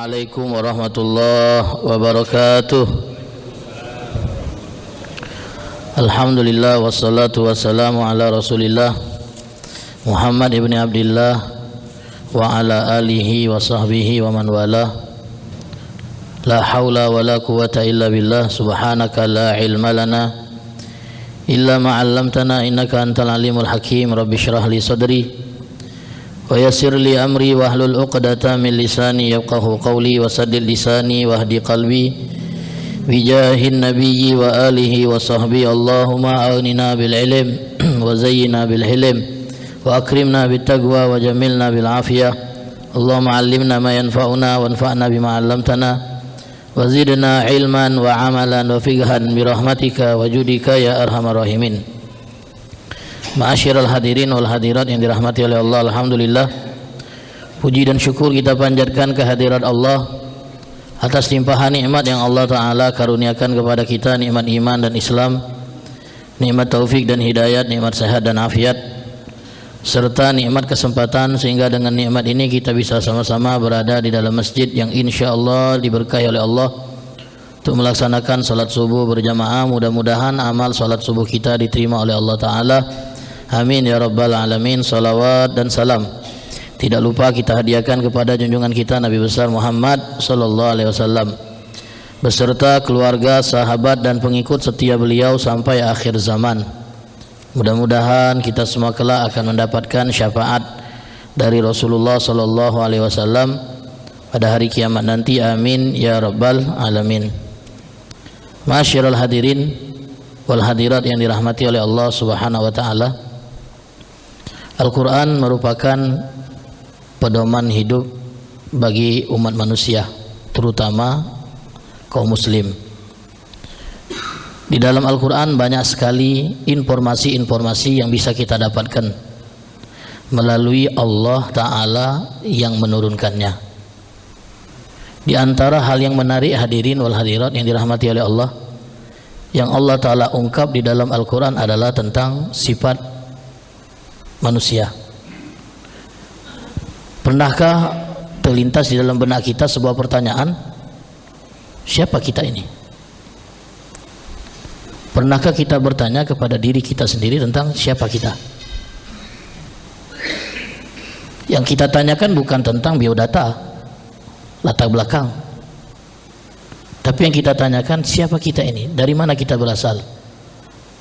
Assalamualaikum warahmatullahi wabarakatuh. Alhamdulillah wassalatu wassalamu ala Rasulillah Muhammad ibn Abdillah wa ala alihi wa sahbihi wa man wala. La hawla wa la quwata illa billah. Subhanaka la ilma lana illa ma 'allamtana innaka antal alimul hakim. Rabbi shrah li sadri wa yassir li amri wahlul 'uqdatam min lisani yafqahu qawli wa saddid lisani wahdi qalbi bijahin nabiyyi wa alihi wa sahbihi. Allahumma aghnina bil ilm wa zayyina bil hilm wa akrimna bit taqwa wa jamilna bil afiyah. Allahumma 'allimna ma yanfa'una wanfa'na bima 'allamtana wa zidna ilman wa amalan wa fiqhan bi rahmatika wa judika ya arhamar rahimin. Ma'asyiral hadirin wal hadirat yang dirahmati oleh Allah, alhamdulillah, puji dan syukur kita panjatkan kehadirat Allah atas limpahan nikmat yang Allah Ta'ala karuniakan kepada kita, nikmat iman dan Islam, nikmat taufik dan hidayat, nikmat sehat dan afiat, serta nikmat kesempatan sehingga dengan nikmat ini kita bisa sama-sama berada di dalam masjid yang insya Allah diberkahi oleh Allah untuk melaksanakan salat subuh berjamaah. Mudah-mudahan amal salat subuh kita diterima oleh Allah Ta'ala. Amin ya rabbal alamin. Salawat dan salam tidak lupa kita hadiahkan kepada junjungan kita Nabi besar Muhammad sallallahu alaihi wasallam beserta keluarga, sahabat dan pengikut setia beliau sampai akhir zaman. Mudah-mudahan kita semua kelak akan mendapatkan syafaat dari Rasulullah sallallahu alaihi wasallam pada hari kiamat nanti. Amin ya rabbal alamin. Ma'asyiral hadirin wal hadirat yang dirahmati oleh Allah Subhanahu wa taala, Al-Quran merupakan pedoman hidup bagi umat manusia, terutama kaum muslim. Di dalam Al-Quran banyak sekali informasi-informasi yang bisa kita dapatkan melalui Allah Ta'ala yang menurunkannya. Di antara hal yang menarik hadirin wal hadirat yang dirahmati oleh Allah, yang Allah Ta'ala ungkap di dalam Al-Quran adalah tentang sifat manusia. Pernahkah terlintas di dalam benak kita sebuah pertanyaan, siapa kita ini? Pernahkah kita bertanya kepada diri kita sendiri tentang siapa kita? Yang kita tanyakan bukan tentang biodata, latar belakang, tapi yang kita tanyakan siapa kita ini, dari mana kita berasal,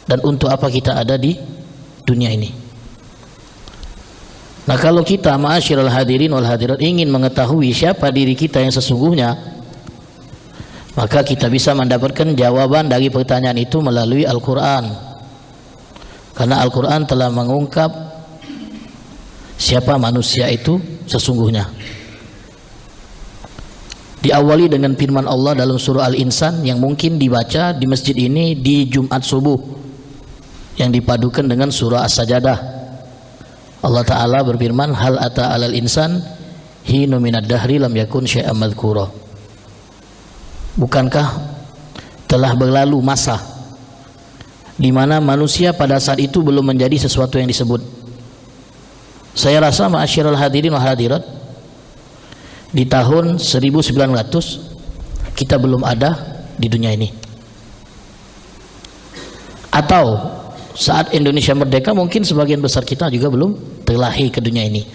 dan untuk apa kita ada di dunia ini. Nah, kalau kita ma'asyiral hadirin wal hadirat ingin mengetahui siapa diri kita yang sesungguhnya, maka kita bisa mendapatkan jawaban dari pertanyaan itu melalui Al-Quran. Karena Al-Quran telah mengungkap siapa manusia itu sesungguhnya. Diawali dengan firman Allah dalam surah Al-Insan yang mungkin dibaca di masjid ini di Jumat subuh, yang dipadukan dengan surah As-Sajadah. Allah Ta'ala berfirman, hal ata alal insan hinu minad dahri lam yakun syai'an madhkura. Bukankah telah berlalu masa di mana manusia pada saat itu belum menjadi sesuatu yang disebut. Saya rasa ma'asyiral hadirin wa hadirat, di tahun 1900 kita belum ada di dunia ini. Atau saat Indonesia merdeka mungkin sebagian besar kita juga belum terlahir ke dunia ini.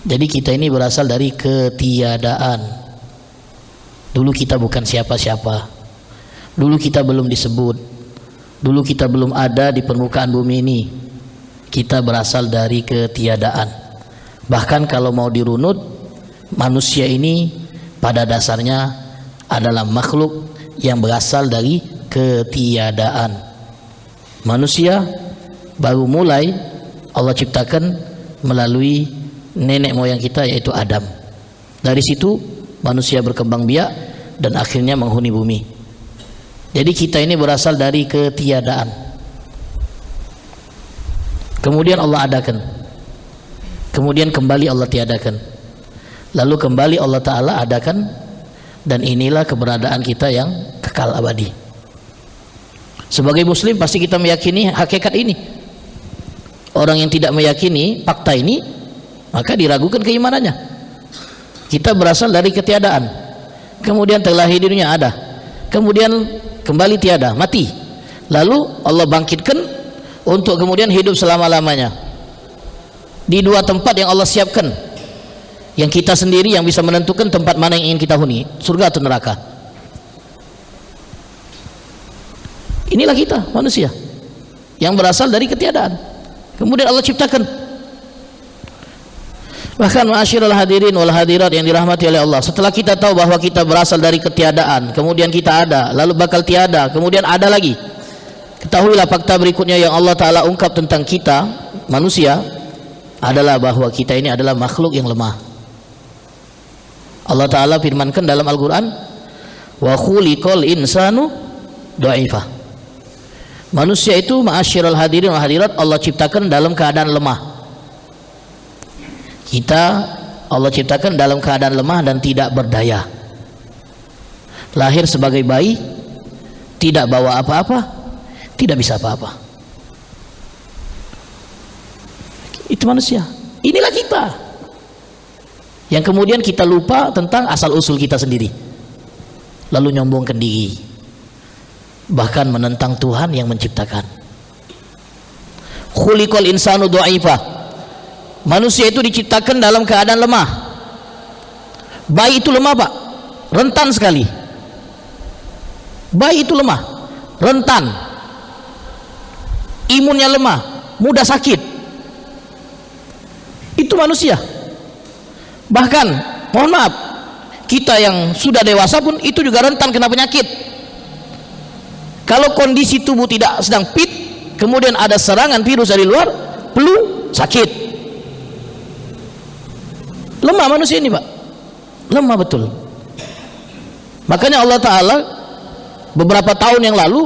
Jadi kita ini berasal dari ketiadaan. Dulu kita bukan siapa-siapa, dulu kita belum disebut, dulu kita belum ada di permukaan bumi ini. Kita berasal dari ketiadaan. Bahkan kalau mau dirunut, manusia ini pada dasarnya adalah makhluk yang berasal dari ketiadaan. Manusia baru mulai Allah ciptakan melalui nenek moyang kita, yaitu Adam. Dari situ manusia berkembang biak dan akhirnya menghuni bumi. Jadi kita ini berasal dari ketiadaan. Kemudian Allah adakan, kemudian kembali Allah tiadakan, lalu kembali Allah Ta'ala adakan, dan inilah keberadaan kita yang kekal abadi. Sebagai muslim pasti kita meyakini hakikat ini. Orang yang tidak meyakini fakta ini, maka diragukan keimanannya. Kita berasal dari ketiadaan, kemudian terlahir di dunia ada, kemudian kembali tiada, mati, lalu Allah bangkitkan untuk kemudian hidup selama-lamanya di dua tempat yang Allah siapkan, yang kita sendiri yang bisa menentukan tempat mana yang ingin kita huni, surga atau neraka. Inilah kita manusia yang berasal dari ketiadaan, kemudian Allah ciptakan. Bahkan ma'asyiral hadirin wal hadirat yang dirahmati oleh Allah, setelah kita tahu bahwa kita berasal dari ketiadaan, kemudian kita ada, lalu bakal tiada, kemudian ada lagi, ketahuilah fakta berikutnya yang Allah Ta'ala ungkap tentang kita manusia adalah bahwa kita ini adalah makhluk yang lemah. Allah Ta'ala firmankan dalam Al-Quran, wa khuliqal insanu dha'ifa. Manusia itu ma'asyiral hadirin wal hadirat Allah ciptakan dalam keadaan lemah. Kita Allah ciptakan dalam keadaan lemah dan tidak berdaya. Lahir sebagai bayi, tidak bawa apa-apa, tidak bisa apa-apa. Itu manusia. Inilah kita. Yang kemudian kita lupa tentang asal-usul kita sendiri, lalu nyombongkan diri, bahkan menentang Tuhan yang menciptakan. Khuliqal insanu dha'ifa. Manusia itu diciptakan dalam keadaan lemah. Bayi itu lemah, Pak, rentan sekali. Bayi itu lemah, rentan, imunnya lemah, mudah sakit. Itu manusia. Bahkan mohon maaf, kita yang sudah dewasa pun itu juga rentan kena penyakit. Kalau kondisi tubuh tidak sedang fit, kemudian ada serangan virus dari luar, flu, sakit. Lemah manusia ini, Pak, lemah betul. Makanya Allah Ta'ala beberapa tahun yang lalu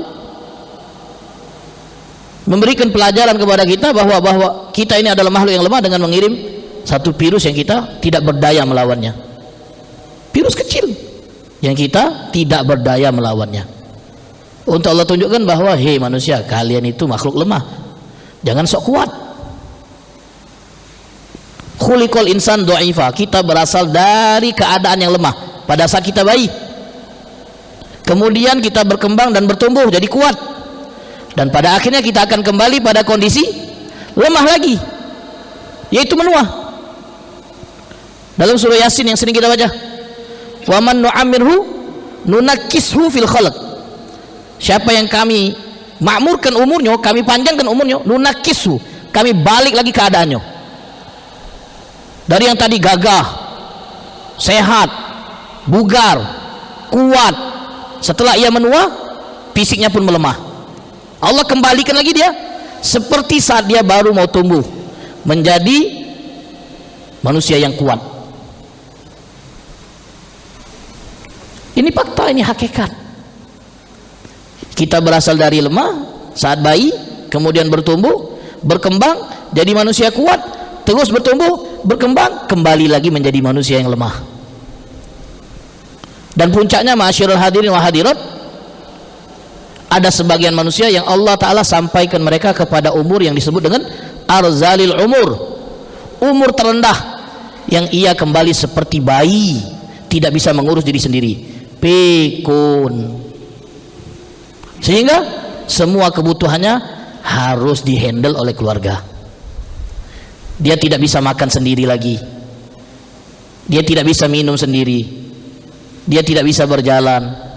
memberikan pelajaran kepada kita bahwa kita ini adalah makhluk yang lemah dengan mengirim satu virus yang kita tidak berdaya melawannya. Virus kecil yang kita tidak berdaya melawannya. Untuk Allah tunjukkan bahwa hei manusia, kalian itu makhluk lemah, jangan sok kuat. Khuliqal insan dha'ifa. Kita berasal dari keadaan yang lemah pada saat kita bayi, kemudian kita berkembang dan bertumbuh jadi kuat, dan pada akhirnya kita akan kembali pada kondisi lemah lagi, yaitu menua. Dalam surah Yasin yang sering kita baca, wa man nu'ammirhu nunakkishu fil khalq. Siapa yang kami makmurkan umurnya, kami panjangkan umurnya, nunakkishu, kami balik lagi keadaannya. Dari yang tadi gagah, sehat, bugar, kuat, setelah ia menua, fisiknya pun melemah. Allah kembalikan lagi dia seperti saat dia baru mau tumbuh, menjadi manusia yang kuat. Ini fakta, ini hakikat. Kita berasal dari lemah saat bayi, kemudian bertumbuh, berkembang, jadi manusia kuat, terus bertumbuh, berkembang, kembali lagi menjadi manusia yang lemah. Dan puncaknya ma'asyiral hadirin wa hadirat, ada sebagian manusia yang Allah Ta'ala sampaikan mereka kepada umur yang disebut dengan arzalil umur, umur terendah, yang ia kembali seperti bayi, tidak bisa mengurus diri sendiri, pikun, sehingga semua kebutuhannya harus dihandle oleh keluarga. Dia tidak bisa makan sendiri lagi, dia tidak bisa minum sendiri, dia tidak bisa berjalan.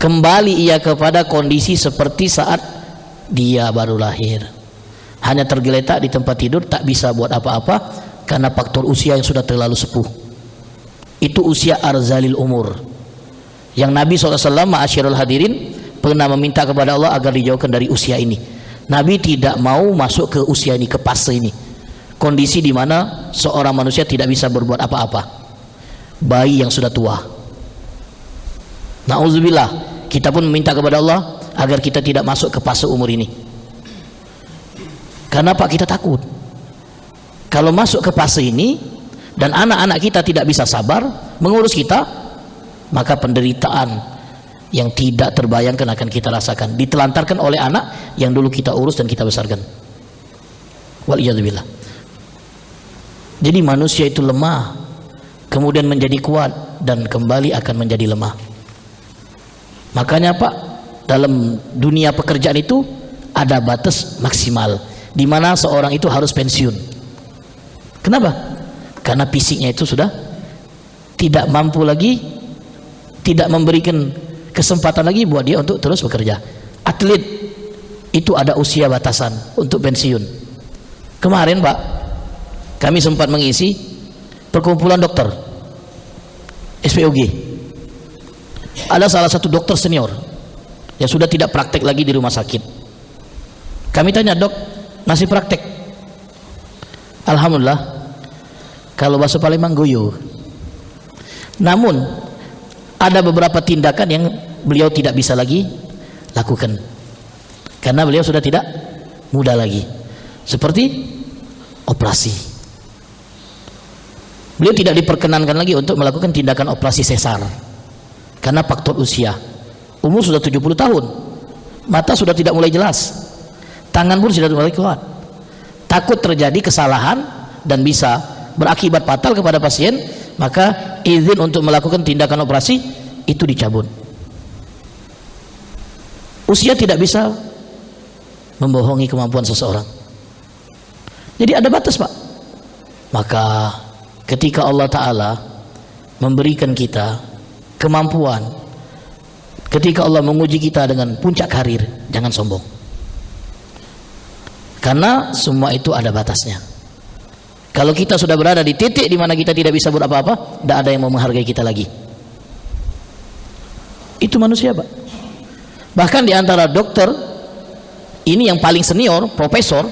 Kembali ia kepada kondisi seperti saat dia baru lahir, hanya tergeletak di tempat tidur, tak bisa buat apa-apa karena faktor usia yang sudah terlalu sepuh. Itu usia arzalil umur yang Nabi SAW ma'asyiral hadirin pernah meminta kepada Allah agar dijauhkan dari usia ini. Nabi tidak mau masuk ke usia ini, ke fase ini, kondisi di mana seorang manusia tidak bisa berbuat apa-apa, bayi yang sudah tua. Na'udzubillah, kita pun meminta kepada Allah agar kita tidak masuk ke fase umur ini. Karena Pak, kita takut kalau masuk ke fase ini dan anak-anak kita tidak bisa sabar mengurus kita, maka penderitaan yang tidak terbayangkan akan kita rasakan, ditelantarkan oleh anak yang dulu kita urus dan kita besarkan. Waliyadzubillah. Jadi manusia itu lemah kemudian menjadi kuat, dan kembali akan menjadi lemah. Makanya Pak, dalam dunia pekerjaan itu ada batas maksimal di mana seorang itu harus pensiun. Kenapa? Karena fisiknya itu sudah tidak mampu lagi, tidak memberikan kesempatan lagi buat dia untuk terus bekerja. Atlet itu ada usia batasan untuk pensiun. Kemarin Pak, kami sempat mengisi perkumpulan dokter SPOG. Ada salah satu dokter senior yang sudah tidak praktek lagi di rumah sakit. Kami tanya, dok, masih praktek? Alhamdulillah, kalau bahasa Palembang goyo. Namun ada beberapa tindakan yang beliau tidak bisa lagi lakukan karena beliau sudah tidak muda lagi, seperti operasi. Beliau tidak diperkenankan lagi untuk melakukan tindakan operasi sesar karena faktor usia. Umur sudah 70 tahun, mata sudah tidak mulai jelas, tangan pun sudah mulai kuat. Takut terjadi kesalahan dan bisa berakibat fatal kepada pasien, maka izin untuk melakukan tindakan operasi itu dicabut. Usia tidak bisa membohongi kemampuan seseorang. Jadi ada batas Pak. Maka ketika Allah Ta'ala memberikan kita kemampuan, ketika Allah menguji kita dengan puncak karir, jangan sombong, karena semua itu ada batasnya. Kalau kita sudah berada di titik di mana kita tidak bisa buat apa-apa, tidak ada yang mau menghargai kita lagi. Itu manusia Pak. Bahkan di antara dokter ini yang paling senior, profesor,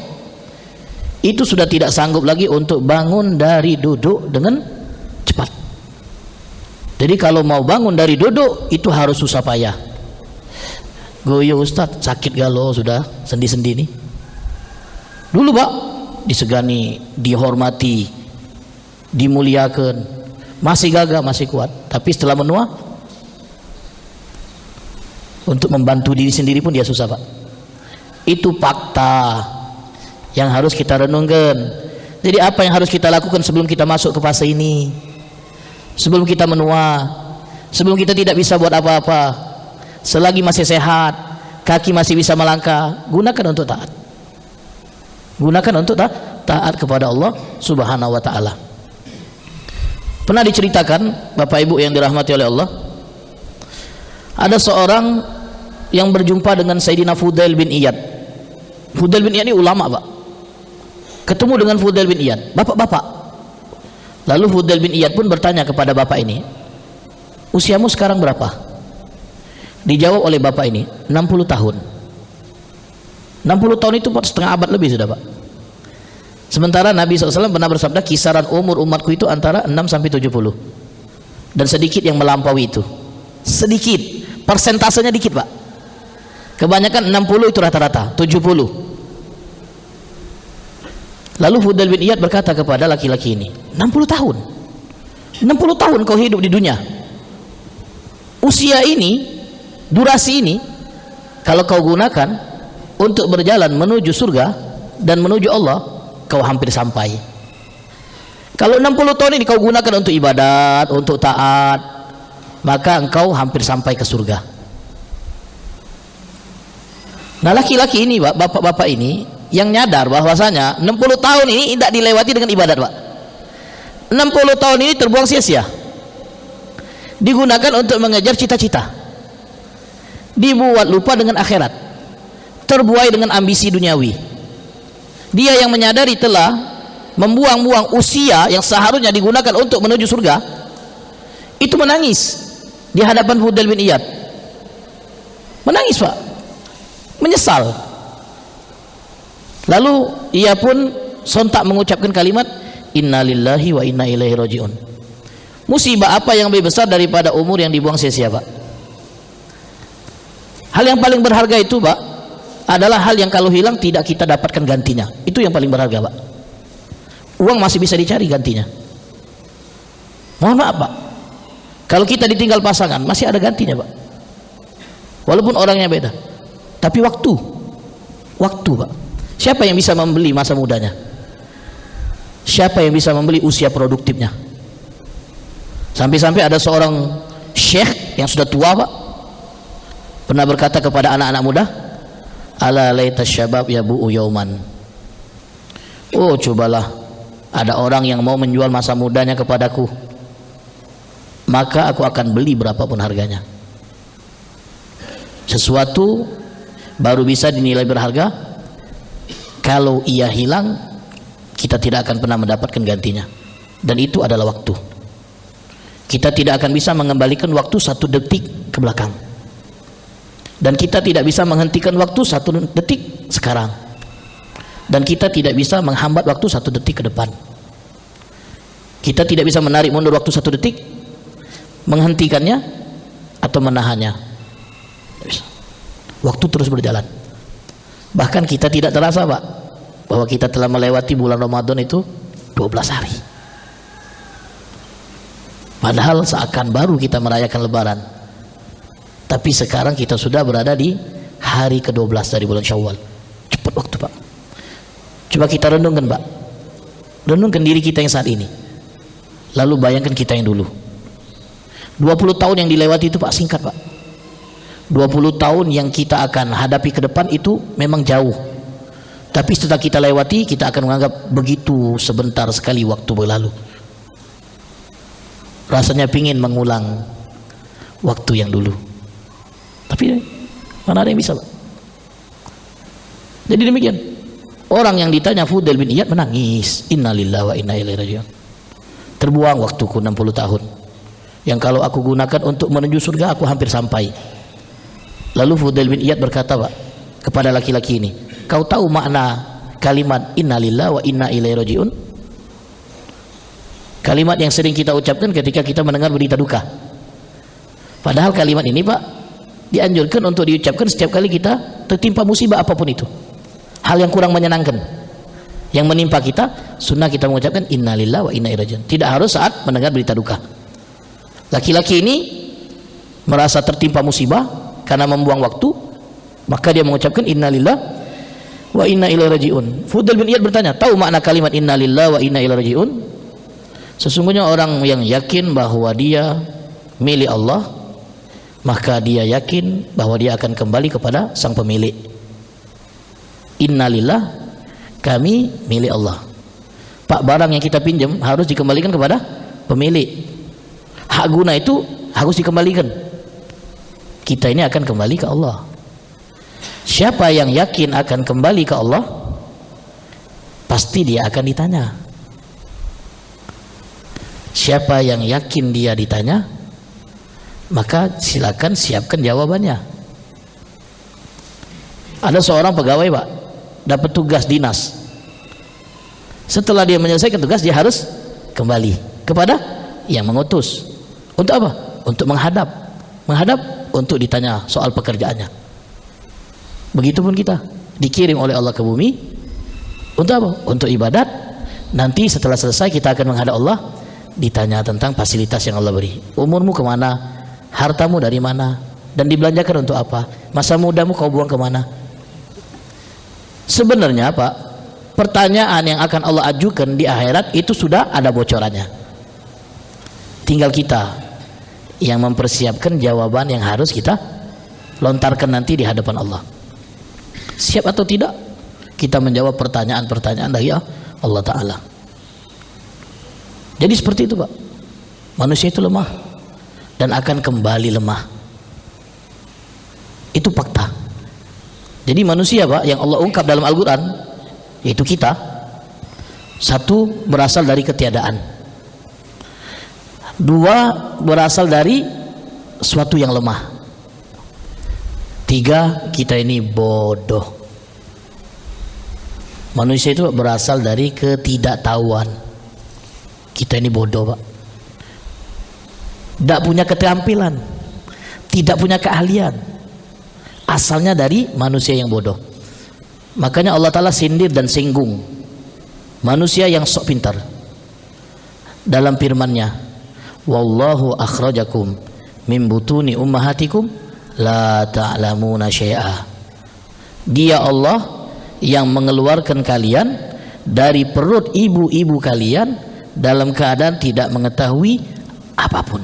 itu sudah tidak sanggup lagi untuk bangun dari duduk dengan cepat. Jadi kalau mau bangun dari duduk itu harus susah payah. Goyo Ustadz, sakit galau sudah sendi-sendi nih. Dulu Pak disegani, dihormati, dimuliakan, masih gagah, masih kuat. Tapi setelah menua, untuk membantu diri sendiri pun dia susah Pak. Itu fakta yang harus kita renungkan. Jadi apa yang harus kita lakukan sebelum kita masuk ke fase ini, sebelum kita menua, sebelum kita tidak bisa buat apa-apa, selagi masih sehat, kaki masih bisa melangkah, gunakan untuk taat. Gunakan untuk taat kepada Allah Subhanahu wa Ta'ala. Pernah diceritakan Bapak Ibu yang dirahmati oleh Allah, ada seorang yang berjumpa dengan Sayyidina Fudail bin Iyad. Fudail bin Iyad ini ulama Pak. Ketemu dengan Fudail bin Iyad, bapak-bapak. Lalu Fudail bin Iyad pun bertanya kepada bapak ini, usiamu sekarang berapa? Dijawab oleh bapak ini, 60 tahun. 60 tahun itu setengah abad lebih sudah Pak. Sementara Nabi SAW pernah bersabda, kisaran umur umatku itu antara 6 sampai 70. Dan sedikit yang melampaui itu. Sedikit, persentasenya dikit Pak. Kebanyakan 60 itu rata-rata, 70. Lalu Fudail bin Iyad berkata kepada laki-laki ini, 60 tahun 60 tahun kau hidup di dunia. Usia ini, durasi ini, kalau kau gunakan untuk berjalan menuju surga dan menuju Allah, kau hampir sampai. Kalau 60 tahun ini kau gunakan untuk ibadat, untuk taat, maka engkau hampir sampai ke surga. Nah laki-laki ini Pak, bapak-bapak ini yang nyadar bahwasanya 60 tahun ini tidak dilewati dengan ibadat Pak. 60 tahun ini terbuang sia-sia, digunakan untuk mengejar cita-cita, dibuat lupa dengan akhirat, terbuai dengan ambisi duniawi. Dia yang menyadari telah membuang-buang usia yang seharusnya digunakan untuk menuju surga, itu menangis di hadapan Fudail bin Iyad. Menangis Pak, menyesal. Lalu ia pun sontak mengucapkan kalimat, inna lillahi wa inna ilaihi rajiun. Musibah apa yang lebih besar daripada umur yang dibuang sia-sia Pak? Hal yang paling berharga itu Pak adalah hal yang kalau hilang tidak kita dapatkan gantinya. Itu yang paling berharga Pak. Uang masih bisa dicari gantinya. Mohon maaf Pak, kalau kita ditinggal pasangan masih ada gantinya Pak, walaupun orangnya beda. Tapi waktu Pak, siapa yang bisa membeli masa mudanya? Siapa yang bisa membeli usia produktifnya? Sampai-sampai ada seorang syekh yang sudah tua Pak, pernah berkata kepada anak-anak muda, ala laita syabab yabu'u yauman. Oh, cobalah ada orang yang mau menjual masa mudanya kepadaku, maka aku akan beli berapapun harganya. Sesuatu baru bisa dinilai berharga kalau ia hilang, kita tidak akan pernah mendapatkan gantinya, dan itu adalah waktu. Kita tidak akan bisa mengembalikan waktu 1 detik ke belakang, dan kita tidak bisa menghentikan waktu 1 detik sekarang, dan kita tidak bisa menghambat waktu 1 detik ke depan. Kita tidak bisa menarik mundur waktu 1 detik, menghentikannya atau menahannya. Waktu terus berjalan. Bahkan kita tidak terasa Pak, bahwa kita telah melewati bulan Ramadan itu 12 hari. Padahal seakan baru kita merayakan Lebaran, tapi sekarang kita sudah berada di hari ke-12 dari bulan Syawal. Cepat waktu Pak. Coba kita renungkan Pak, renungkan diri kita yang saat ini, lalu bayangkan kita yang dulu. 20 tahun yang dilewati itu Pak singkat Pak. 20 tahun yang kita akan hadapi ke depan itu memang jauh, tapi setelah kita lewati, kita akan menganggap begitu sebentar sekali waktu berlalu. Rasanya pingin mengulang waktu yang dulu, tapi mana ada yang bisa Pak. Jadi demikian, orang yang ditanya Fudail bin Iyad menangis, innalillahi wa inna ilaihi raji'un. Terbuang waktuku 60 tahun yang kalau aku gunakan untuk menuju surga aku hampir sampai. Lalu Fudail bin Iyad berkata Pak kepada laki-laki ini, kau tahu makna kalimat innalillahi wa inna ilaihi raji'un? Kalimat yang sering kita ucapkan ketika kita mendengar berita duka. Padahal kalimat ini Pak dianjurkan untuk diucapkan setiap kali kita tertimpa musibah apapun itu, hal yang kurang menyenangkan yang menimpa kita, sunnah kita mengucapkan innalillahi wa inna ilaihi raji'un. Tidak harus saat mendengar berita duka. Laki-laki ini merasa tertimpa musibah karena membuang waktu, maka dia mengucapkan innalillahi wa inna ilaihi raji'un. Fudail bin Iyad bertanya, tahu makna kalimat innalillahi wa inna ilaihi raji'un? Sesungguhnya orang yang yakin bahwa dia milik Allah, maka dia yakin bahwa dia akan kembali kepada sang pemilik. Innalillah, kami milik Allah. Pak, barang yang kita pinjam harus dikembalikan kepada pemilik. Hak guna itu harus dikembalikan. Kita ini akan kembali ke Allah. Siapa yang yakin akan kembali ke Allah, pasti dia akan ditanya. Siapa yang yakin dia ditanya, maka silakan siapkan jawabannya. Ada seorang pegawai Pak, dapat tugas dinas. Setelah dia menyelesaikan tugas, dia harus kembali kepada yang mengutus. Untuk apa? Untuk menghadap untuk ditanya soal pekerjaannya. Begitupun kita dikirim oleh Allah ke bumi untuk apa? Untuk ibadat. Nanti setelah selesai kita akan menghadap Allah, ditanya tentang fasilitas yang Allah beri. Umurmu kemana? Hartamu dari mana? Dan dibelanjakan untuk apa? Masa mudamu kau buang kemana? Sebenarnya Pak, pertanyaan yang akan Allah ajukan di akhirat itu sudah ada bocorannya. Tinggal kita yang mempersiapkan jawaban yang harus kita lontarkan nanti di hadapan Allah. Siap atau tidak kita menjawab pertanyaan-pertanyaan dari Allah Ta'ala. Jadi seperti itu Pak, manusia itu lemah dan akan kembali lemah. Itu fakta. Jadi manusia Pak yang Allah ungkap dalam Al-Quran, yaitu kita, satu berasal dari ketiadaan, dua berasal dari suatu yang lemah, tiga kita ini bodoh. Manusia itu berasal dari ketidaktahuan. Kita ini bodoh Pak, tidak punya keterampilan, tidak punya keahlian, asalnya dari manusia yang bodoh. Makanya Allah Ta'ala sindir dan singgung manusia yang sok pintar dalam firman-Nya, wallahu akhrajakum min butuni ummahatikum la ta'lamuna syai'a. Dia Allah yang mengeluarkan kalian dari perut ibu-ibu kalian dalam keadaan tidak mengetahui apapun.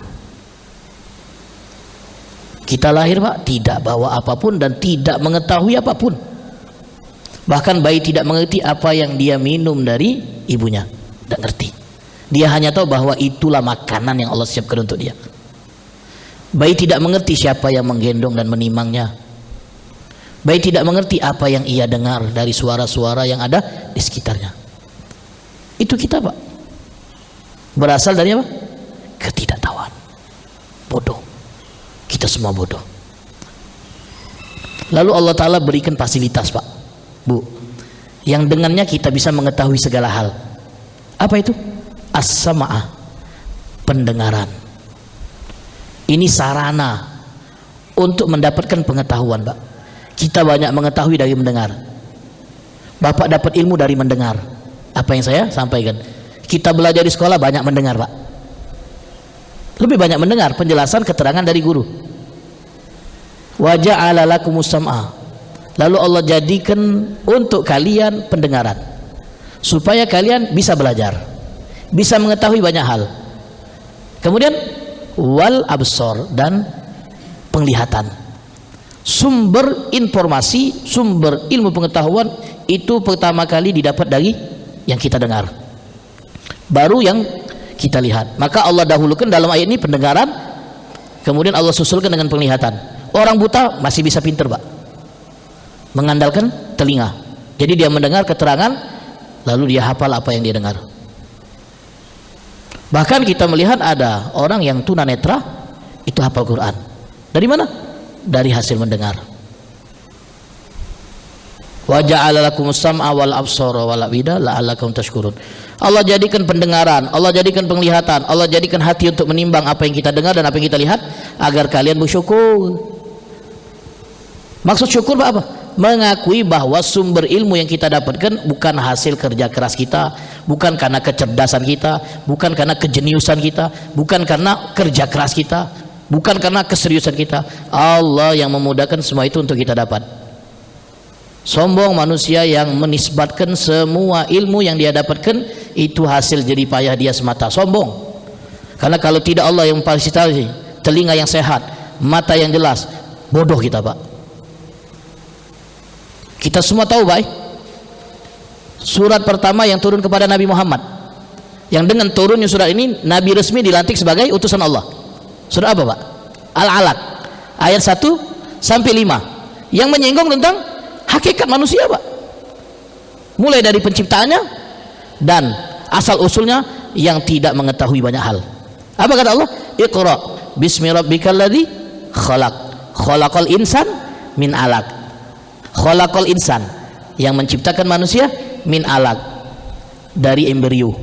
Kita lahir Pak tidak bawa apapun dan tidak mengetahui apapun. Bahkan bayi tidak mengerti apa yang dia minum dari ibunya, tidak ngerti. Dia hanya tahu bahwa itulah makanan yang Allah siapkan untuk dia. Bayi tidak mengerti siapa yang menggendong dan menimangnya. Bayi tidak mengerti apa yang ia dengar dari suara-suara yang ada di sekitarnya. Itu kita Pak, berasal dari apa? Ketidaktahuan, bodoh. Kita semua bodoh. Lalu Allah Ta'ala berikan fasilitas Pak, Bu, yang dengannya kita bisa mengetahui segala hal. Apa itu? As-sama'ah, pendengaran. Ini sarana untuk mendapatkan pengetahuan Pak. Kita banyak mengetahui dari mendengar. Bapak dapat ilmu dari mendengar. Apa yang saya sampaikan, kita belajar di sekolah banyak mendengar Pak. Lebih banyak mendengar penjelasan keterangan dari guru. Wa ja'ala lakumus sam'a, lalu Allah jadikan untuk kalian pendengaran supaya kalian bisa belajar, bisa mengetahui banyak hal. Kemudian wal absor, dan penglihatan. Sumber informasi, sumber ilmu pengetahuan itu pertama kali didapat dari yang kita dengar, baru yang kita lihat. Maka Allah dahulukan dalam ayat ini pendengaran, kemudian Allah susulkan dengan penglihatan. Orang buta masih bisa pinter Pak, mengandalkan telinga. Jadi dia mendengar keterangan, lalu dia hafal apa yang dia dengar. Bahkan kita melihat ada orang yang tunanetra itu hafal Quran. Dari mana? Dari hasil mendengar. Wa ja'ala lakumus sam'a wal absara wal afida la'allakum tashkurun. Allah jadikan pendengaran, Allah jadikan penglihatan, Allah jadikan hati untuk menimbang apa yang kita dengar dan apa yang kita lihat agar kalian bersyukur. Maksud syukur apa? Mengakui bahwa sumber ilmu yang kita dapatkan bukan hasil kerja keras kita, bukan karena kecerdasan kita, bukan karena kejeniusan kita, bukan karena kerja keras kita, bukan karena keseriusan kita. Allah yang memudahkan semua itu untuk kita dapat. Sombong manusia yang menisbatkan semua ilmu yang dia dapatkan itu hasil jerih payah dia semata. Sombong. Karena kalau tidak Allah yang memfasilitasi telinga yang sehat, mata yang jelas, bodoh kita Pak. Kita semua tahu baik, surat pertama yang turun kepada Nabi Muhammad, yang dengan turunnya surat ini Nabi resmi dilantik sebagai utusan Allah. Surat apa Pak? Al-Alaq ayat 1 sampai 5 yang menyinggung tentang hakikat manusia Pak, mulai dari penciptaannya dan asal usulnya yang tidak mengetahui banyak hal. Apa kata Allah? Iqra bismi rabbikal ladzi khalaq, khalaqal insan min alaq. Khalaqal insan, yang menciptakan manusia, min alaq, dari embrio.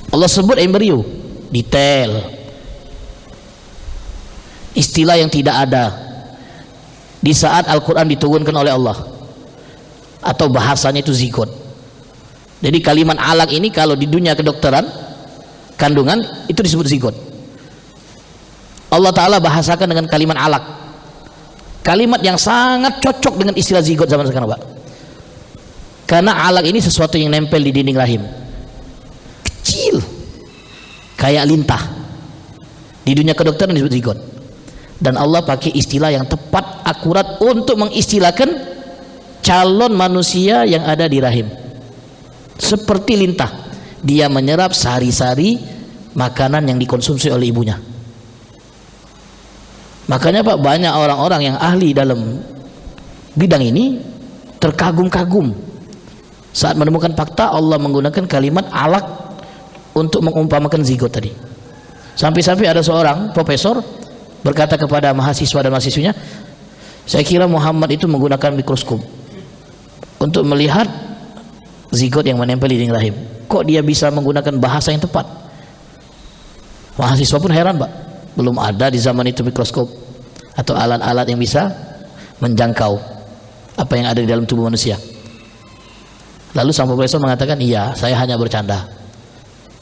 Allah sebut embrio detail, istilah yang tidak ada di saat Al-Quran diturunkan oleh Allah, atau bahasanya itu zigot. Jadi kalimat alaq ini kalau di dunia kedokteran kandungan itu disebut zigot. Allah Ta'ala bahasakan dengan kalimat alaq, kalimat yang sangat cocok dengan istilah zigot zaman sekarang Pak. Karena alaq ini sesuatu yang nempel di dinding rahim, kecil kayak lintah. Di dunia kedokteran disebut zigot. Dan Allah pakai istilah yang tepat, akurat untuk mengistilahkan calon manusia yang ada di rahim. Seperti lintah, dia menyerap sari-sari makanan yang dikonsumsi oleh ibunya. Makanya Pak, banyak orang-orang yang ahli dalam bidang ini terkagum-kagum saat menemukan fakta Allah menggunakan kalimat alaq untuk mengumpamakan zigot tadi. Sampai-sampai ada seorang profesor berkata kepada mahasiswa dan mahasiswinya, saya kira Muhammad itu menggunakan mikroskop untuk melihat zigot yang menempel di dinding rahim. Kok dia bisa menggunakan bahasa yang tepat? Mahasiswa pun heran Pak, belum ada di zaman itu mikroskop atau alat-alat yang bisa menjangkau apa yang ada di dalam tubuh manusia. Lalu sang profesor mengatakan, iya, saya hanya bercanda,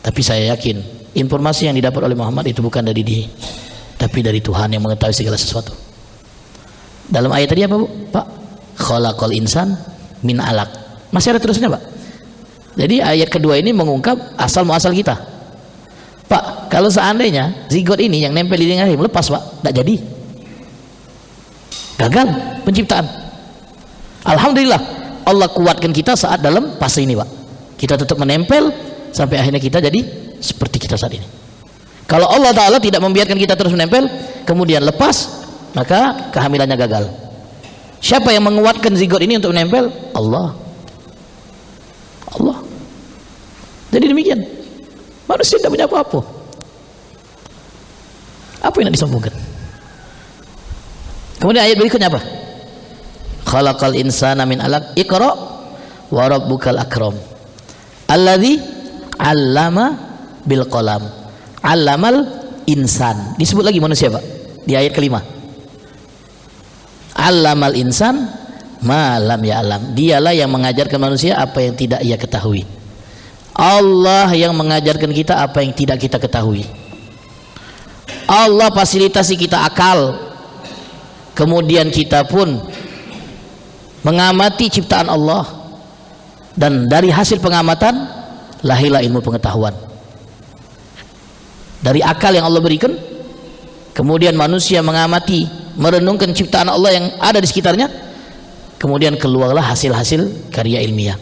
tapi saya yakin informasi yang didapat oleh Muhammad itu bukan dari dia, tapi dari Tuhan yang mengetahui segala sesuatu. Dalam ayat tadi apa Pak? Khalaqal insan min alaq. Masih ada terusnya Pak. Jadi ayat kedua ini mengungkap asal muasal kita. Kalau seandainya zigot ini yang nempel di dinding rahim lepas Pak, tidak jadi, gagal penciptaan. Alhamdulillah Allah kuatkan kita saat dalam fase ini Pak, kita tetap menempel sampai akhirnya kita jadi seperti kita saat ini. Kalau Allah Ta'ala tidak membiarkan kita terus menempel kemudian lepas, maka kehamilannya gagal. Siapa yang menguatkan zigot ini untuk menempel? Allah. Jadi demikian, manusia tidak punya apa-apa. Apa yang nak disombongkan? Kemudian ayat berikutnya apa? Khalaqal insana min alaq, iqra wa rabbukal akram alladzi 'allama bil qalam 'allamal insan. Disebut lagi manusia Pak di ayat kelima. 'Allamal insan ma lam ya'lam. Dialah yang mengajarkan manusia apa yang tidak ia ketahui. Allah yang mengajarkan kita apa yang tidak kita ketahui. Allah fasilitasi kita akal, kemudian kita pun mengamati ciptaan Allah, dan dari hasil pengamatan lahirlah ilmu pengetahuan. Dari akal yang Allah berikan, kemudian manusia mengamati, merenungkan ciptaan Allah yang ada di sekitarnya, kemudian keluarlah hasil-hasil karya ilmiah.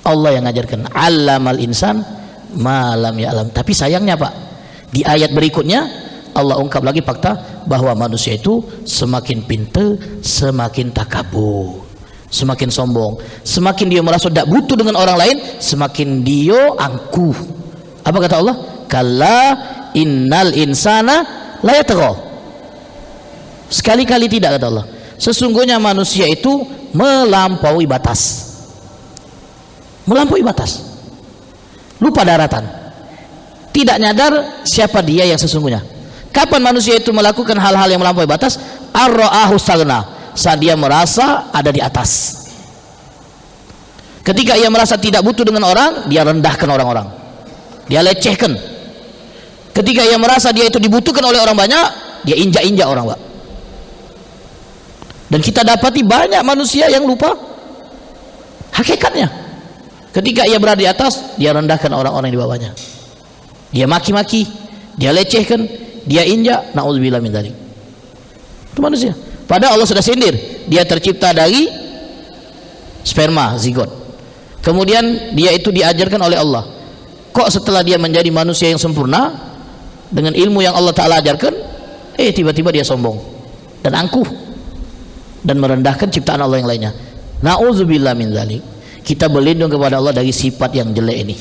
Allah yang mengajarkan, 'allamal insan ma lam ya'lam. Tapi sayangnya Pak, di ayat berikutnya Allah ungkap lagi fakta bahwa manusia itu semakin pintar, semakin takabur, semakin sombong, semakin dia merasa tidak butuh dengan orang lain, semakin dia angkuh. Apa kata Allah? Kalla innal insana la yatgha. Sekali-kali tidak, kata Allah, sesungguhnya manusia itu melampaui batas. Melampaui batas, lupa daratan, tidak nyadar siapa dia yang sesungguhnya. Kapan manusia itu melakukan hal-hal yang melampaui batas? Ar-ra'ahu staghna, saat dia merasa ada di atas. Ketika ia merasa tidak butuh dengan orang, dia rendahkan orang-orang, dia lecehkan. Ketika ia merasa dia itu dibutuhkan oleh orang banyak, dia injak-injak orang Pak. Dan kita dapati banyak manusia yang lupa hakikatnya. Ketika ia berada di atas, dia rendahkan orang-orang di bawahnya, dia maki-maki, dia lecehkan, dia injak. Na'udzubillah min dzalik. Itu manusia. Padahal Allah sudah sindir, dia tercipta dari sperma, zigot. Kemudian dia itu diajarkan oleh Allah. Kok setelah dia menjadi manusia yang sempurna dengan ilmu yang Allah Ta'ala ajarkan, tiba-tiba dia sombong dan angkuh dan merendahkan ciptaan Allah yang lainnya. Na'udzubillah min dzalik. Kita berlindung kepada Allah dari sifat yang jelek ini.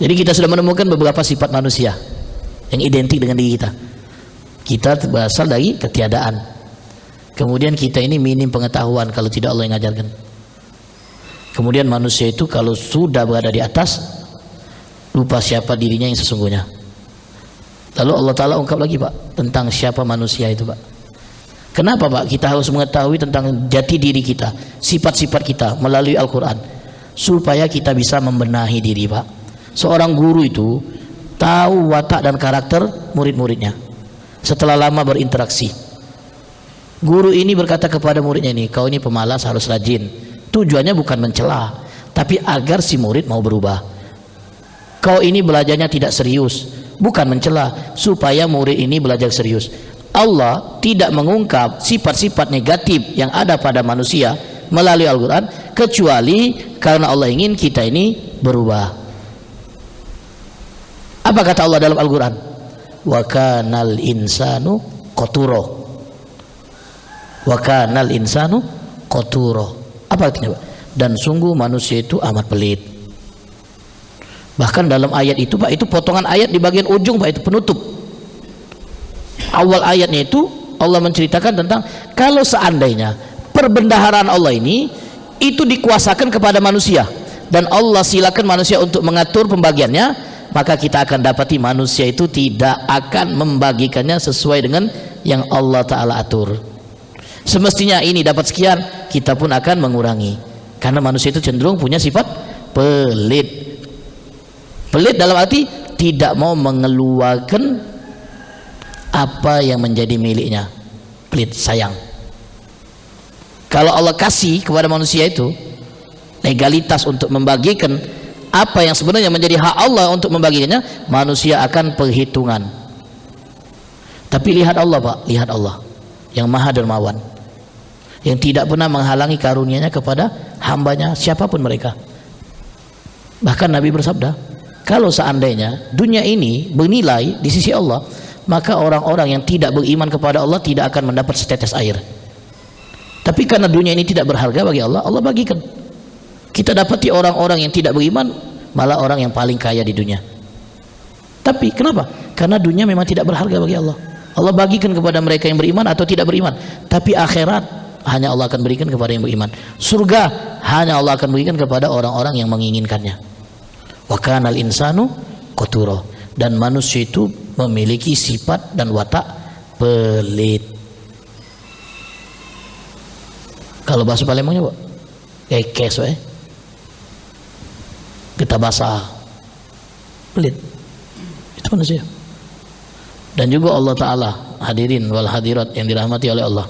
Jadi kita sudah menemukan beberapa sifat manusia yang identik dengan diri kita. Kita berasal dari ketiadaan, kemudian kita ini minim pengetahuan kalau tidak Allah yang mengajarkan. Kemudian manusia itu kalau sudah berada di atas, lupa siapa dirinya yang sesungguhnya. Lalu Allah Ta'ala ungkap lagi Pak tentang siapa manusia itu Pak. Kenapa Pak kita harus mengetahui tentang jati diri kita, sifat-sifat kita melalui Al-Quran, supaya kita bisa membenahi diri Pak. Seorang guru itu tahu watak dan karakter murid-muridnya setelah lama berinteraksi. Guru ini berkata kepada muridnya ini, kau ini pemalas, harus rajin. Tujuannya bukan mencela, tapi agar si murid mau berubah. Kau ini belajarnya tidak serius, bukan mencela, supaya murid ini belajar serius. Allah tidak mengungkap sifat-sifat negatif yang ada pada manusia melalui Al-Quran kecuali karena Allah ingin kita ini berubah. Apa kata Allah dalam Al-Quran? Wa kanal insanu qaturo. Wa kanal insanu qaturo. Apa artinya Pak? Dan sungguh manusia itu amat pelit. Bahkan dalam ayat itu Pak, itu potongan ayat di bagian ujung Pak, itu penutup. Awal ayatnya itu Allah menceritakan tentang kalau seandainya perbendaharaan Allah ini itu dikuasakan kepada manusia dan Allah silakan manusia untuk mengatur pembagiannya, maka kita akan dapati manusia itu tidak akan membagikannya sesuai dengan yang Allah Ta'ala atur. Semestinya ini dapat sekian, kita pun akan mengurangi, karena manusia itu cenderung punya sifat pelit. Pelit dalam arti tidak mau mengeluarkan apa yang menjadi miliknya. Pelit, sayang. Kalau Allah kasih kepada manusia itu legalitas untuk membagikan apa yang sebenarnya menjadi hak Allah untuk membaginya, manusia akan perhitungan. Tapi lihat Allah Pak, lihat Allah yang maha dermawan, yang tidak pernah menghalangi karunia-Nya kepada hambanya siapapun mereka. Bahkan Nabi bersabda, kalau seandainya dunia ini bernilai di sisi Allah, maka orang-orang yang tidak beriman kepada Allah tidak akan mendapat setetes air. Tapi karena dunia ini tidak berharga bagi Allah, Allah bagikan. Kita dapati orang-orang yang tidak beriman malah orang yang paling kaya di dunia. Tapi kenapa? Karena dunia memang tidak berharga bagi Allah. Allah bagikan kepada mereka yang beriman atau tidak beriman. Tapi akhirat hanya Allah akan berikan kepada yang beriman. Surga hanya Allah akan berikan kepada orang-orang yang menginginkannya. Wa kanal insanu qaturo, dan manusia itu memiliki sifat dan watak pelit. Kalau bahasa Palembangnya Pak, kekes kita basah, pelit, itu manusia. Dan juga Allah Ta'ala, hadirin wal hadirat yang dirahmati oleh Allah,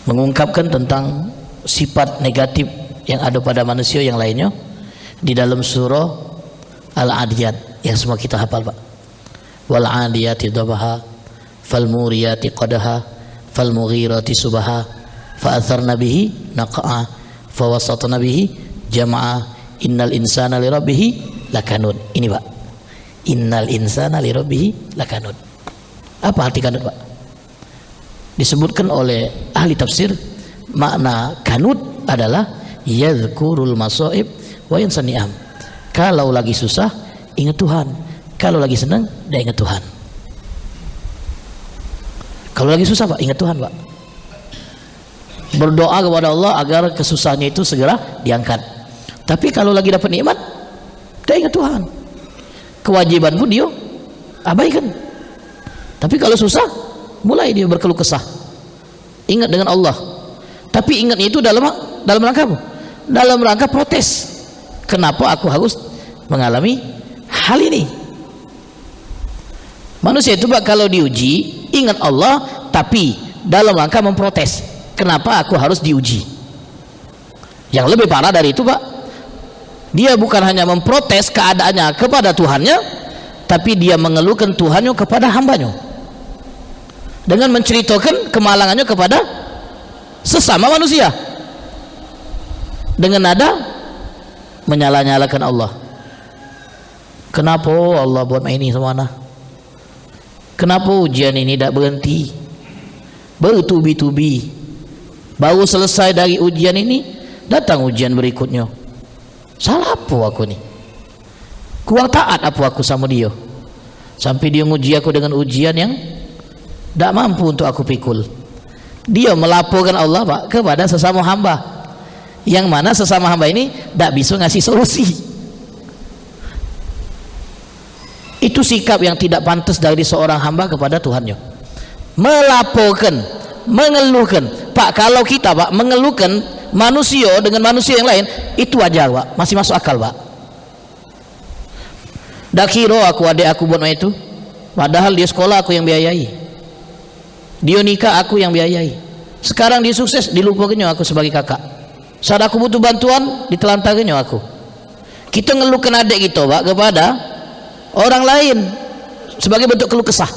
mengungkapkan tentang sifat negatif yang ada pada manusia yang lainnya di dalam surah Al-Adiyat yang semua kita hafal Pak. Wal adiyati dhabaha fal muriyati qadaha fal mughirati subaha fa atharna bihi naqa'a fa wasatna bihi jama'a innal insana li rabbih lakanud. Ini Pak, innal insana li rabbih lakanud. Apa arti kanut Pak? Disebutkan oleh ahli tafsir, makna kanut adalah yadhkurul masaib wa yansa ni'am. Kalau lagi susah ingat Tuhan, kalau lagi senang dia ingat Tuhan. Kalau lagi susah Pak, ingat Tuhan Pak, berdoa kepada Allah agar kesusahannya itu segera diangkat. Tapi kalau lagi dapat nikmat dia ingat Tuhan, kewajiban pun dia abaikan. Tapi kalau susah mulai dia berkeluh kesah, ingat dengan Allah. Tapi ingatnya itu dalam rangka apa? Dalam rangka protes. Kenapa aku harus mengalami hal ini? Manusia itu Pak kalau diuji ingat Allah, tapi dalam rangka memprotes. Kenapa aku harus diuji? Yang lebih parah dari itu Pak, dia bukan hanya memprotes keadaannya kepada Tuhannya, tapi dia mengeluhkan Tuhannya kepada hambanya dengan menceritakan kemalangannya kepada sesama manusia dengan nada menyala-nyalakan Allah. Kenapa Allah buat ini semana? Kenapa ujian ini tidak berhenti? Bertubi-tubi, baru selesai dari ujian ini datang ujian berikutnya. Salah apa aku nih? Kurang taat apa aku sama dia? Sampai dia nguji aku dengan ujian yang tidak mampu untuk aku pikul. Dia melaporkan Allah Pak kepada sesama hamba, yang mana sesama hamba ini tidak bisa ngasih solusi. Itu sikap yang tidak pantas dari seorang hamba kepada Tuhannya. Melaporkan, mengeluhkan. Pak, kalau kita Pak mengeluhkan manusia dengan manusia yang lain, itu wajar Pak, masih masuk akal Pak. Dak kira aku adik aku buat itu, padahal dia sekolah aku yang biayai, dia nikah aku yang biayai. Sekarang dia sukses, dilupakannya aku sebagai kakak. Saat aku butuh bantuan, ditelantarkannya aku. Kita ngeluhkan adik kita Pak kepada orang lain sebagai bentuk keluh kesah,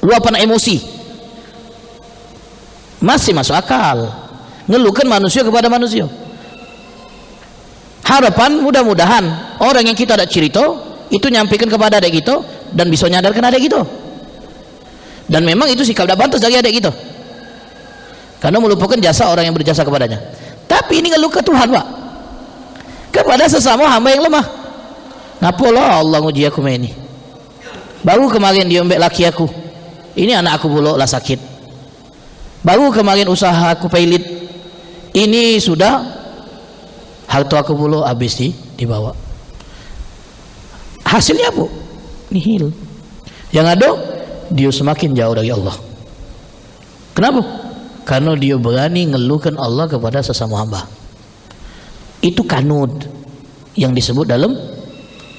luapan emosi, masih masuk akal. Ngeluhkan manusia kepada manusia. Harapan mudah-mudahan orang yang kita ada cerita itu nyampaikan kepada adik kita dan bisa nyadarkan adik kita. Dan memang itu sikap tidak pantas dari adik kita, karena melupakan jasa orang yang berjasa kepadanya. Tapi ini ngeluh ke Tuhan Pak, kepada sesama hamba yang lemah. Ngapa lah Allah nguji aku ini? Baru kemarin dia ambek laki aku, ini anak aku pula lah sakit. Baru kemarin usaha aku pailit, ini sudah harta aku pula habis dibawa. Hasilnya apa? Nihil. Yang ada dia semakin jauh dari Allah. Kenapa? Karena dia berani ngeluhkan Allah kepada sesama hamba. Itu kanud yang disebut dalam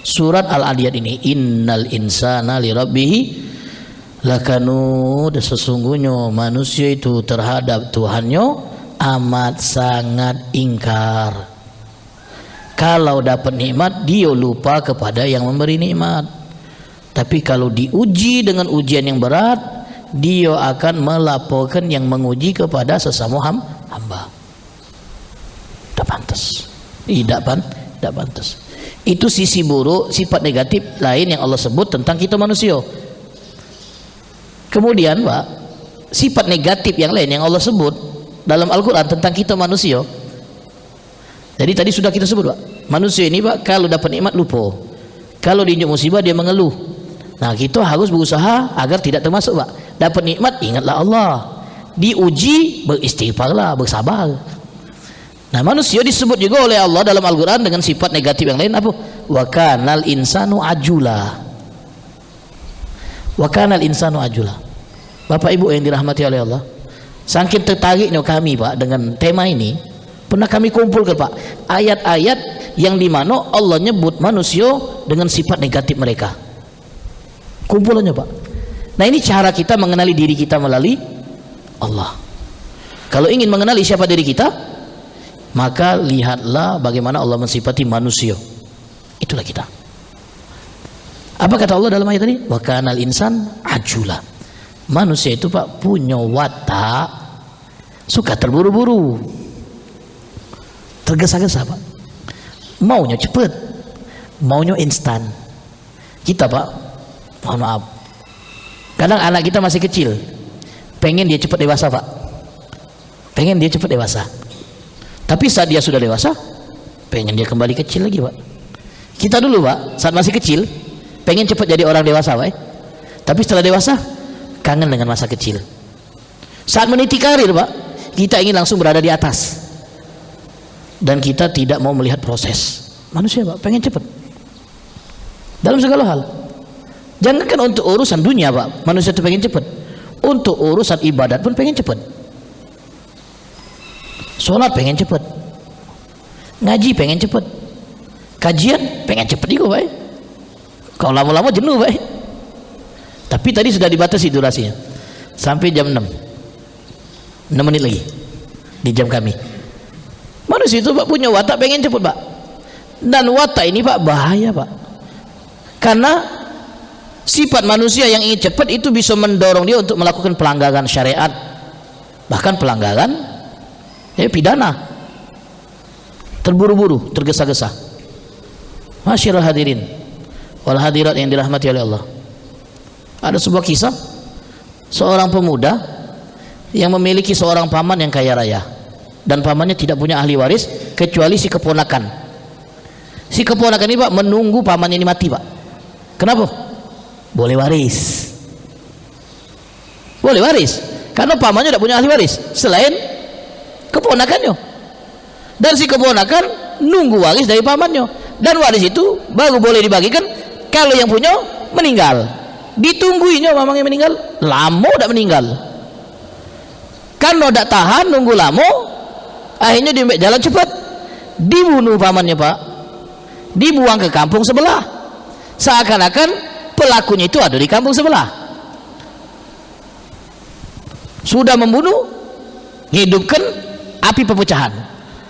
surat Al-Adiyat ini. Innal insana li rabbih lakanud. Sesungguhnya manusia itu terhadap Tuhannya amat sangat ingkar. Kalau dapat nikmat, dia lupa kepada yang memberi nikmat. Tapi kalau diuji dengan ujian yang berat, dia akan melaporkan yang menguji kepada sesama hamba. Tidak pantas. Tidak pantas. Itu sisi buruk, sifat negatif lain yang Allah sebut tentang kita manusia. Kemudian Pak, sifat negatif yang lain yang Allah sebut dalam Al-Quran tentang kita manusia. Jadi tadi sudah kita sebut Pak, manusia ini Pak, kalau dapat nikmat lupa, kalau diinjak musibah dia mengeluh. Nah kita harus berusaha agar tidak termasuk Pak. Dapat nikmat ingatlah Allah, diuji beristighfarlah, bersabar. Nah manusia disebut juga oleh Allah dalam Al-Quran dengan sifat negatif yang lain apa? Wa kanal insanu ajula. Wa kanal insanu ajula. Bapak Ibu yang dirahmati oleh Allah, saking tertariknya kami Pak dengan tema ini, pernah kami kumpulkan Pak ayat-ayat yang dimana Allah nyebut manusia dengan sifat negatif mereka. Kumpulannya Pak. Nah ini cara kita mengenali diri kita melalui Allah. Kalau ingin mengenali siapa diri kita, maka lihatlah bagaimana Allah mensifati manusia. Itulah kita. Apa kata Allah dalam ayat tadi? Wa kanal insan ajula. Manusia itu Pak punya watak suka terburu-buru, tergesa-gesa Pak, maunya cepat, maunya instan. Kita Pak, mohon maaf, kadang anak kita masih kecil pengen dia cepat dewasa Pak, pengen dia cepat dewasa. Tapi saat dia sudah dewasa pengen dia kembali kecil lagi Pak. Kita dulu Pak saat masih kecil pengen cepat jadi orang dewasa Pak, tapi setelah dewasa kangen dengan masa kecil. Saat meniti karir Pak, kita ingin langsung berada di atas, dan kita tidak mau melihat proses. Manusia Pak pengen cepat dalam segala hal. Jangankan untuk urusan dunia Pak, manusia itu pengen cepat. Untuk urusan ibadat pun pengen cepat. Sholat pengen cepat, ngaji pengen cepat, kajian pengen cepat juga Pak. Kalau lama-lama jenuh Pak. Tapi tadi sudah dibatasi durasinya sampai jam 6 menit lagi di jam kami. Manusia itu Pak punya watak pengen cepat Pak, dan watak ini Pak bahaya Pak, karena sifat manusia yang ingin cepat itu bisa mendorong dia untuk melakukan pelanggaran syariat, bahkan pelanggaran pidana. Terburu-buru, tergesa-gesa. Masyarul hadirin wal hadirat yang dirahmati oleh Allah, ada sebuah kisah seorang pemuda yang memiliki seorang paman yang kaya raya, dan pamannya tidak punya ahli waris kecuali si keponakan. Si keponakan ini Pak menunggu pamannya ini mati Pak. Kenapa? Boleh waris. Boleh waris karena pamannya tidak punya ahli waris selain keponakannya, dan si keponakan nunggu waris dari pamannya, dan waris itu baru boleh dibagikan kalau yang punya meninggal. Ditungguinya mamangnya meninggal, lama udah meninggal. Kan udah tahan nunggu lama, akhirnya dia jalan cepat, dibunuh pamannya Pak, dibuang ke kampung sebelah, seakan-akan pelakunya itu ada di kampung sebelah. Sudah membunuh, hidupkan api perpecahan.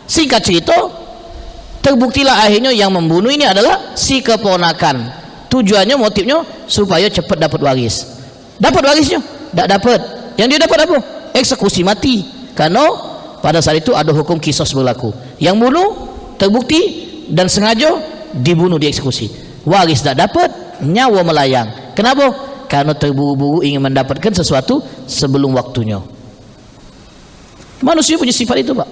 Singkat cerita, terbuktilah akhirnya yang membunuh ini adalah si keponakan. Tujuannya, motifnya supaya cepat dapat waris. Dapat warisnya? Tidak dapat. Yang dia dapat apa? Eksekusi mati. Karena pada saat itu ada hukum kisos berlaku. Yang bunuh terbukti dan sengaja dibunuh, dieksekusi. Waris tidak dapat, nyawa melayang. Kenapa? Karena terburu-buru ingin mendapatkan sesuatu sebelum waktunya. Manusia punya sifat itu Pak.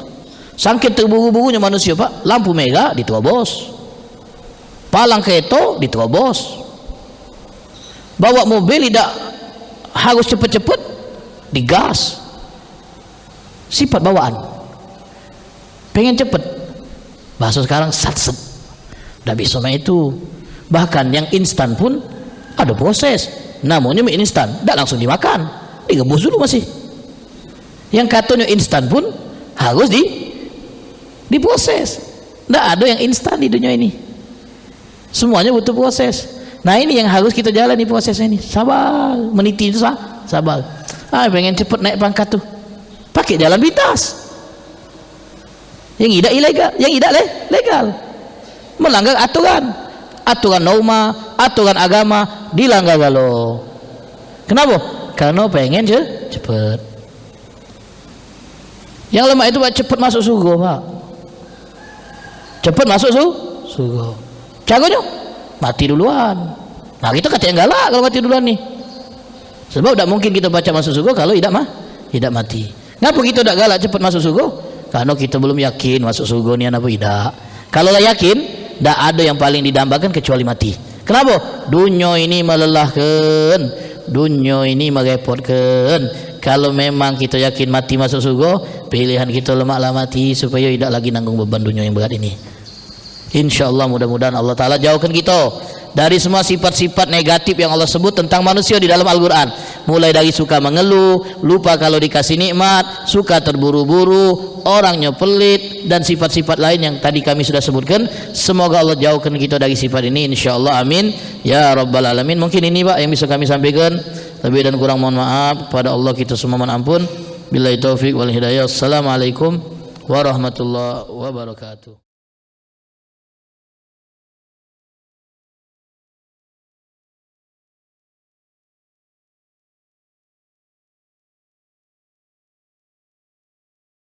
Saking terburu-burunya manusia Pak, lampu merah diterobos, palang kereta diterobos, bawa mobil tidak harus cepat-cepat digas. Sifat bawaan pengen cepat, bahasa sekarang sat-set, tidak bisa main itu. Bahkan yang instan pun ada proses, namanya mie instan tidak langsung dimakan, direbus dulu masih. Yang katanya instan pun harus diproses. Tidak ada yang instan di dunia ini, semuanya butuh proses. Nah ini yang harus kita jalani prosesnya ini. Sabar, meniti itu sabar. Pengen cepet naik pangkat tuh, pakai jalan pintas. Yang tidak ilegal, yang tidak legal. melanggar aturan norma, aturan agama dilanggar kalau. Kenapa? Karena pengen cepat. Yang lemah itu Pak cepat masuk surga, Pak. Cepat masuk surga. Caranya mati duluan. Nah, kita kata yang galak kalau mati duluan nih. Sebab tidak mungkin kita baca masuk surga kalau tidak mati. Kenapa kita tidak galak cepat masuk surga? Karena kita belum yakin masuk surga ni apa tidak. Kalau lah yakin, tidak ada yang paling didambakan kecuali mati. Kenapa? Dunia ini melelahkan, dunia ini merepotkan. Kalau memang kita yakin mati masuk surga, pilihan kita lemaklah mati supaya tidak lagi nanggung beban dunia yang berat ini. InsyaAllah mudah-mudahan Allah Ta'ala jauhkan kita dari semua sifat-sifat negatif yang Allah sebut tentang manusia di dalam Al-Quran. Mulai dari suka mengeluh, lupa kalau dikasih nikmat, suka terburu-buru, orangnya pelit, dan sifat-sifat lain yang tadi kami sudah sebutkan. Semoga Allah jauhkan kita dari sifat ini, insyaAllah, amin ya Rabbal Alamin. Mungkin ini Pak yang bisa kami sampaikan. Lebih dan kurang mohon maaf. Pada Allah kita semua mohon ampun. Billahi taufiq wal hidayah. Assalamualaikum warahmatullahi wabarakatuh.